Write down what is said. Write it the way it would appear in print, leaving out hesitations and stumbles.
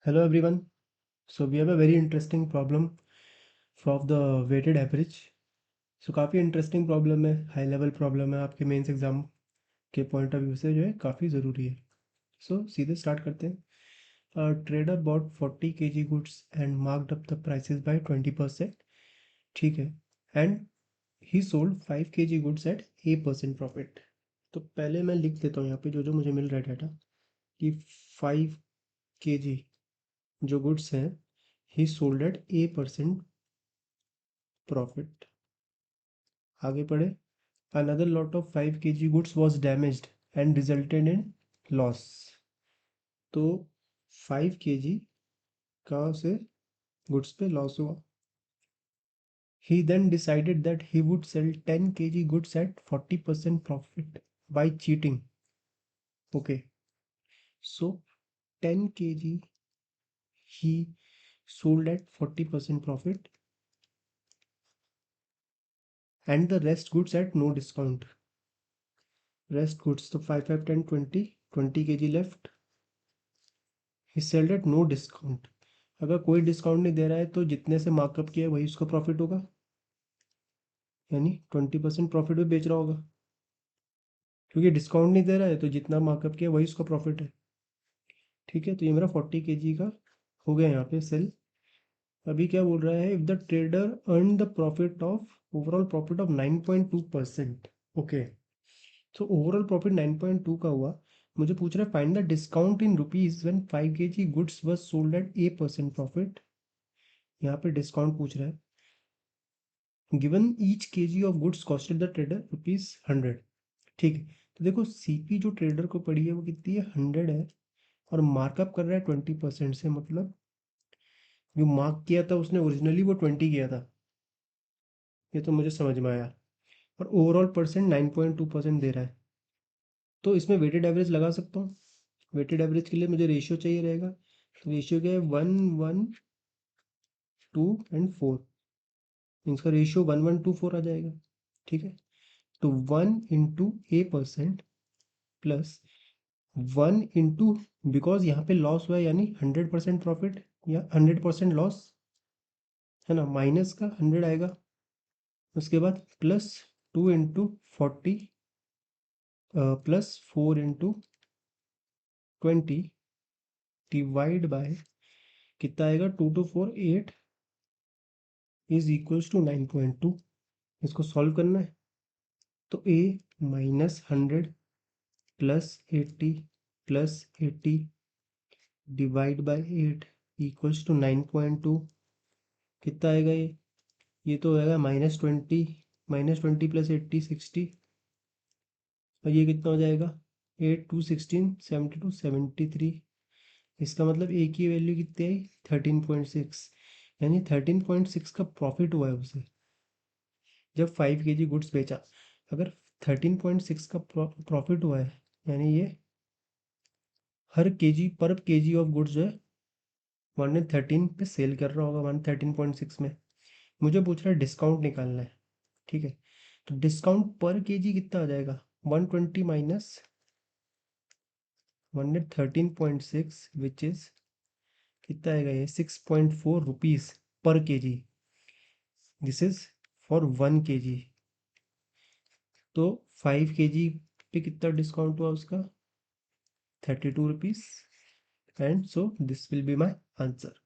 Hello everyone. So we have a very interesting problem of the weighted average. So काफ़ी interesting problem है, high level problem है, आपके mains exam के point of view से जो है काफ़ी ज़रूरी है. सो सीधे स्टार्ट करते हैं. Trader bought 40 kg goods and marked up the prices by 20%. ठीक है. And he sold 5 kg goods at 8% profit. तो पहले मैं लिख देता हूँ यहाँ पे जो जो मुझे मिल रहा है डाटा कि 5 kg जो गुड्स हैं ही सोल्ड एट 8% प्रॉफिट. आगे पढ़े. Another lot of 5 kg goods was damaged and resulted in loss. तो 5 kg का से गुड्स पे लॉस हुआ. He then decided that he would sell 10 kg goods at 40% profit by cheating. Okay. So 10 kg he sold at 40% profit and the rest goods at no discount. Rest goods, so 5, 5, 10, 20 kg left. He sold at no discount. अगर कोई discount नहीं दे रहा है तो जितने से markup किया है वही उसका प्रॉफिट होगा, यानी 20% प्रॉफिट में बेच रहा होगा. क्योंकि डिस्काउंट नहीं दे रहा है तो जितना मार्कअप किया वही उसका प्रॉफिट है. ठीक है. तो ये मेरा 40 kg का हो गया यहाँ पे सेल. अभी क्या बोल रहा है, if the trader earn the profit of overall profit of 9.2%. Okay. So overall profit 9.2 का हुआ. मुझे पूछ रहा है find the discount in rupees when 5 kg goods was sold at 8% profit. यहाँ पे डिस्काउंट पूछ रहा है. Given each kg of goods costed the trader ₹100. ठीक है. तो देखो सीपी जो ट्रेडर को पड़ी है वो कितनी है, 100 है. और मार्कअप कर रहा है 20% से, मतलब जो मार्क किया था उसने ओरिजिनली वो 20 किया था. ये तो मुझे समझ में आया. और ओवरऑल परसेंट 9.2% दे रहा है. तो इसमें वेटेड एवरेज लगा सकता हूँ. वेटेड एवरेज के लिए मुझे रेशियो चाहिए रहेगा. रेशियो क्या है, 1, 1, 2 एंड 4. इसका रेशियो 1, 1, 2, 4 आ जाएगा. ठीक है. तो 1 × A% प्लस 1 × बिकॉज यहाँ पे लॉस हुआ है यानी 100% प्रॉफिट या 100% लॉस है ना, माइनस का 100 आएगा. उसके बाद प्लस 2 × 40 प्लस 4 × 20 डिवाइड बाय कितना आएगा, 2 2 4 8 इज इक्वल्स टू 9.2. इसको सॉल्व करना है. तो a -100 plus 80 plus 80 divide by 8 equals to 9.2. कितना आएगा ये तो आएगा -20. -20 प्लस 80 60. और ये कितना हो जाएगा, 8 2 16 72 73. इसका मतलब ए की वैल्यू कितनी आई, 13.6. यानी 13.6 का प्रॉफिट हुआ है उसे जब 5 kg गुड्स बेचा. अगर 13.6 का प्रॉफिट हुआ है यानी ये हर केजी पर केजी ऑफ गुड्स जो है 113 पे सेल कर रहा होगा, 113.6 में. मुझे पूछ रहा है डिस्काउंट निकालना है. ठीक है. तो डिस्काउंट पर केजी कितना आ जाएगा, 120 माइनस 113.6 विच इज कितना आएगा ये, 6.4 rupees per KG. This is for 1 kg. तो 5 kg पे कितना डिस्काउंट हुआ उसका, 32 rupees. And so this will be my answer.